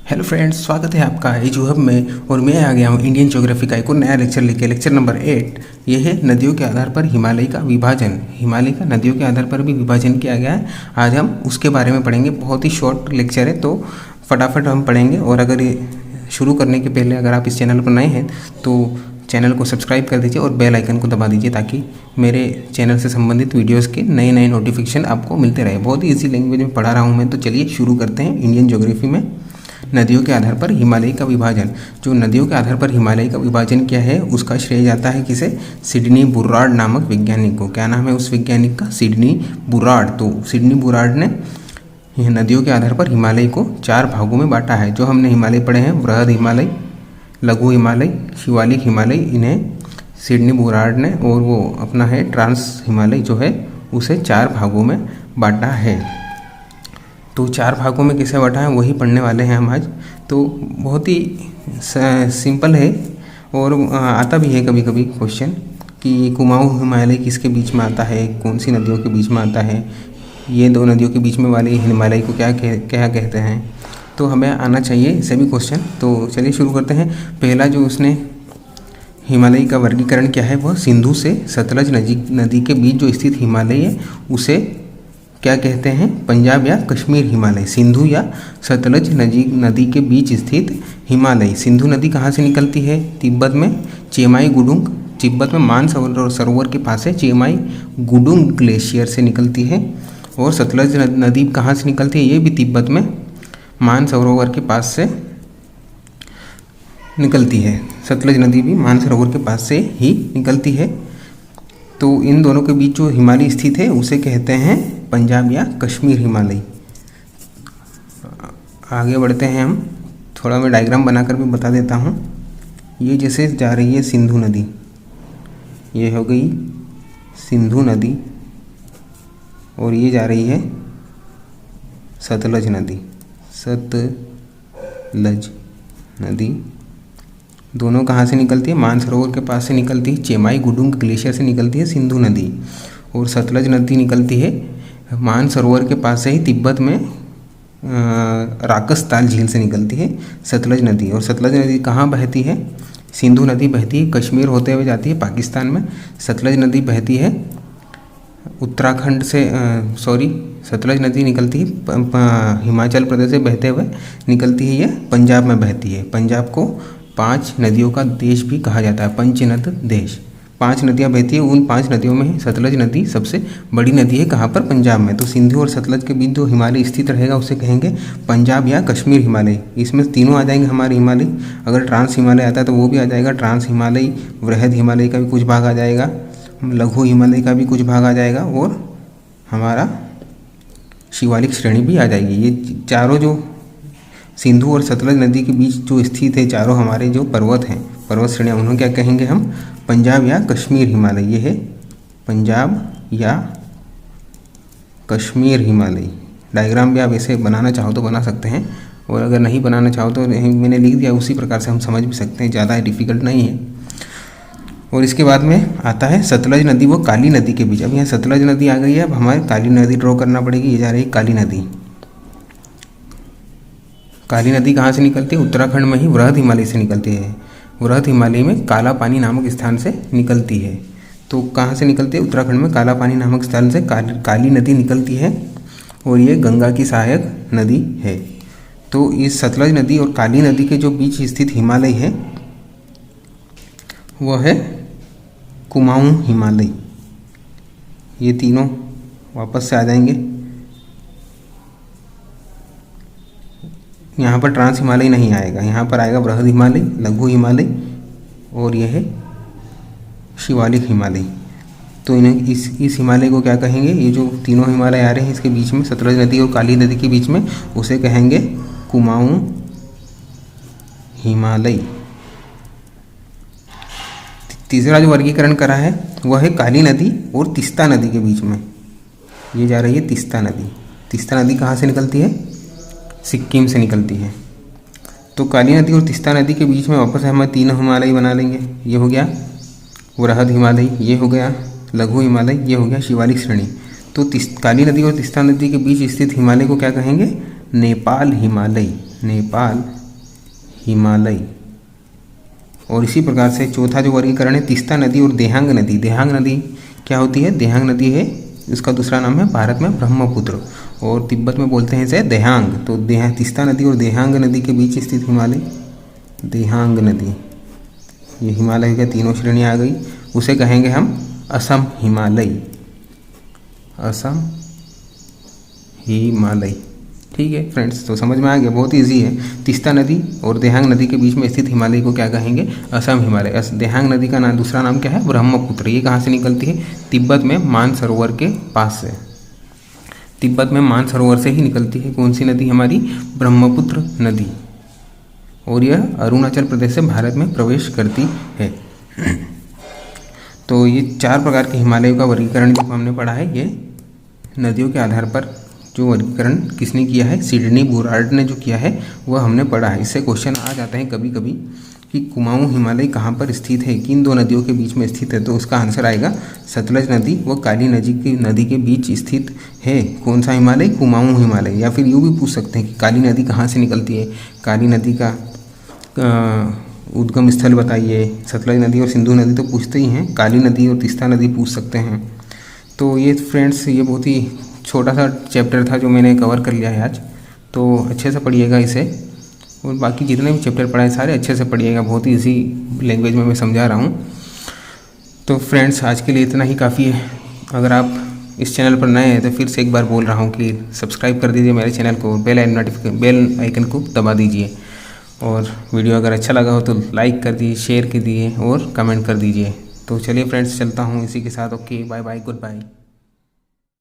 Hello friends, स्वागत है आपका एजू हब में। और मैं आ गया हूँ इंडियन ज्योग्राफी का एक और नया लेक्चर लेके, लेक्चर नंबर 8। यह है नदियों के आधार पर हिमालय का विभाजन। हिमालय का नदियों के आधार पर भी विभाजन किया गया है। आज हम उसके बारे में पढ़ेंगे। बहुत ही शॉर्ट लेक्चर है, तो फटाफट हम पढ़ेंगे। और अगर ये शुरू करने के पहले अगर आप इस चैनल पर नए हैं तो चैनल को सब्सक्राइब कर दीजिए और बेल आइकन को दबा दीजिए, ताकि मेरे चैनल से संबंधित वीडियोस के नए नए नोटिफिकेशन आपको मिलते रहे। बहुत ही ईजी लैंग्वेज में पढ़ा रहा हूँ मैं। तो चलिए शुरू करते हैं। इंडियन ज्योग्राफी में नदियों के आधार पर हिमालय का विभाजन। जो नदियों के आधार पर हिमालय का विभाजन किया है उसका श्रेय जाता है किसे? सिडनी बुर्रार्ड नामक वैज्ञानिक को। क्या नाम है उस वैज्ञानिक का? सिडनी बुर्रार्ड। तो सिडनी बुर्रार्ड ने नदियों के आधार पर हिमालय को 4 भागों में बांटा है। जो हमने हिमालय पढ़े हैं, वृहद हिमालय, लघु हिमालय, शिवालिक हिमालय, इन्हें सिडनी बुर्रार्ड ने, और वो अपना है ट्रांस हिमालय जो है उसे 4 भागों में बांटा है। तो 4 भागों में किसे बांटा है वही पढ़ने वाले हैं हम आज। तो बहुत ही सिंपल है और आता भी है कभी कभी क्वेश्चन कि कुमाऊं हिमालय किसके बीच में आता है, कौन सी नदियों के बीच में आता है, ये 2 नदियों के बीच में वाले हिमालय को क्या कहते हैं। तो हमें आना चाहिए सभी क्वेश्चन। तो चलिए शुरू करते हैं। पहला जो उसने हिमालय का वर्गीकरण किया है वह सिंधु से सतलज नदी के बीच जो स्थित हिमालय है उसे क्या कहते हैं? पंजाब या कश्मीर हिमालय। सिंधु या सतलज नदी के बीच स्थित हिमालय। सिंधु नदी कहाँ से निकलती है? तिब्बत में चेमाई गुडुंग, तिब्बत में मान सरोवर के पास है चेमाई गुडुंग ग्लेशियर से निकलती है। और सतलज नदी कहाँ से निकलती है? ये भी तिब्बत में मान सरोवर के पास से निकलती है। सतलज नदी भी मान सरोवर के पास से ही निकलती है। तो इन दोनों के बीच जो हिमालय स्थित है उसे कहते हैं पंजाब या कश्मीर हिमालय। आगे बढ़ते हैं हम। थोड़ा मैं डायग्राम बनाकर भी बता देता हूँ। ये जैसे जा रही है सिंधु नदी, ये हो गई सिंधु नदी, और ये जा रही है सतलज नदी। सतलज नदी दोनों कहाँ से निकलती है? मानसरोवर के पास से निकलती है, चेमाई गुडुंग ग्लेशियर से निकलती है सिंधु नदी। और सतलज नदी निकलती है मानसरोवर के पास से ही तिब्बत में राकसताल झील से निकलती है सतलज नदी। और सतलज नदी कहाँ बहती है? सिंधु नदी बहती है कश्मीर होते हुए जाती है पाकिस्तान में। सतलज नदी बहती है उत्तराखंड से सतलज नदी निकलती है हिमाचल प्रदेश से बहते हुए निकलती है, ये पंजाब में बहती है। पंजाब को 5 नदियों का देश भी कहा जाता है, पंचनद देश। 5 नदियाँ बहती है, उन 5 नदियों में सतलज नदी सबसे बड़ी नदी है। कहाँ पर? पंजाब में। तो सिंधु और सतलज के बीच जो हिमालय स्थित रहेगा उसे कहेंगे पंजाब या कश्मीर हिमालय। इसमें तीनों आ जाएंगे हमारे हिमालय। अगर ट्रांस हिमालय आता है तो वो भी आ जाएगा। ट्रांस हिमालय, वृहद हिमालय का भी कुछ भाग आ जाएगा, लघु हिमालय का भी कुछ भाग आ जाएगा, और हमारा शिवालिक श्रेणी भी आ जाएगी। ये चारों जो सिंधु और सतलज नदी के बीच जो स्थित है चारों हमारे जो पर्वत हैं, पर्वत श्रेणियाँ, उन्हें क्या कहेंगे हम? पंजाब या कश्मीर हिमालय। ये है पंजाब या कश्मीर हिमालय। डायग्राम भी आप ऐसे बनाना चाहो तो बना सकते हैं, और अगर नहीं बनाना चाहो तो मैंने लिख दिया, उसी प्रकार से हम समझ भी सकते हैं, ज़्यादा डिफिकल्ट नहीं है। और इसके बाद में आता है सतलज नदी व काली नदी के बीच। अब यहाँ सतलज नदी आ गई है, अब हमारे काली नदी ड्रॉ करना पड़ेगी। ये जा रही है काली नदी। काली नदी कहाँ से निकलती है? उत्तराखंड में ही वृहद हिमालय से निकलती है। वृहद हिमालय में काला पानी नामक स्थान से निकलती है। तो कहाँ से निकलती है? उत्तराखंड में काला पानी नामक स्थान से काली नदी निकलती है, और ये गंगा की सहायक नदी है। तो इस सतलज नदी और काली नदी के जो बीच स्थित हिमालय है वह है कुमाऊं हिमालय। ये तीनों वापस से आ जाएंगे। यहाँ पर ट्रांस हिमालय नहीं आएगा, यहाँ पर आएगा वृहद हिमालय, लघु हिमालय, और यह है शिवालिक हिमालय। तो इन्हें इस हिमालय को क्या कहेंगे? ये जो तीनों हिमालय आ रहे हैं इसके बीच में, सतलज नदी और काली नदी के बीच में, उसे कहेंगे कुमाऊं हिमालय। तीसरा जो वर्गीकरण करा है वह है काली नदी और तीस्ता नदी के बीच में। ये जा रही है तीस्ता नदी। तीस्ता नदी कहाँ से निकलती है? सिक्किम से निकलती है। तो काली नदी और तीस्ता नदी के बीच में वापस हम 3 हिमालय बना लेंगे। ये हो गया वृहद हिमालय, ये हो गया लघु हिमालय, ये हो गया शिवालिक श्रेणी। तो काली नदी और तीस्ता नदी के बीच स्थित हिमालय को क्या कहेंगे? नेपाल हिमालय। नेपाल, हिमालय। और इसी प्रकार से चौथा जो वर्गीकरण है तीस्ता नदी और देहांग नदी। देहांग नदी क्या होती है? देहांग नदी है, इसका दूसरा नाम है भारत में ब्रह्मपुत्र, और तिब्बत में बोलते हैं इसे देहांग। तो तीस्ता नदी और देहांग नदी के बीच स्थित हिमालय, देहांग नदी, ये हिमालय के तीनों श्रेणियाँ आ गई, उसे कहेंगे हम असम हिमालय, असम हिमालय। ठीक है फ्रेंड्स, तो समझ में आ गया, बहुत इजी है। तीस्ता नदी और देहांग नदी के बीच में स्थित हिमालय को क्या कहेंगे? असम हिमालय। देहांग नदी का नाम, दूसरा नाम क्या है? ब्रह्मपुत्र। ये कहाँ से निकलती है? तिब्बत में मानसरोवर के पास से, तिब्बत में मानसरोवर से ही निकलती है। कौन सी नदी हमारी? ब्रह्मपुत्र नदी। और यह अरुणाचल प्रदेश से भारत में प्रवेश करती है। तो ये 4 प्रकार के हिमालयों का वर्गीकरण जो हमने पढ़ा है, ये नदियों के आधार पर जो वर्गीकरण किसने किया है? सिडनी बुरार्ड ने जो किया है वह हमने पढ़ा है। इससे क्वेश्चन आ जाते हैं कभी कभी कि कुमाऊं हिमालय कहाँ पर स्थित है, किन 2 नदियों के बीच में स्थित है? तो उसका आंसर आएगा सतलज नदी व काली नदी के बीच स्थित है। कौन सा हिमालय? कुमाऊं हिमालय। या फिर यूँ भी पूछ सकते हैं कि काली नदी कहाँ से निकलती है, काली नदी का उद्गम स्थल बताइए। सतलज नदी और सिंधु नदी तो पूछते ही हैं, काली नदी और तीस्ता नदी पूछ सकते हैं। तो ये फ्रेंड्स, ये बहुत ही छोटा सा चैप्टर था जो मैंने कवर कर लिया है आज, तो अच्छे से पढ़िएगा इसे, और बाकी जितने भी चैप्टर पढ़ाए सारे अच्छे से पढ़िएगा, बहुत ही इजी लैंग्वेज में मैं समझा रहा हूँ। तो फ्रेंड्स, आज के लिए इतना ही काफ़ी है। अगर आप इस चैनल पर नए हैं तो फिर से एक बार बोल रहा हूँ कि सब्सक्राइब कर दीजिए मेरे चैनल को, बेल आइकन को दबा दीजिए, और वीडियो अगर अच्छा लगा हो तो लाइक कर दीजिए, शेयर कर दीजिए और कमेंट कर दीजिए। तो चलिए फ्रेंड्स, चलता हूँ इसी के साथ। Okay, bye bye, good bye.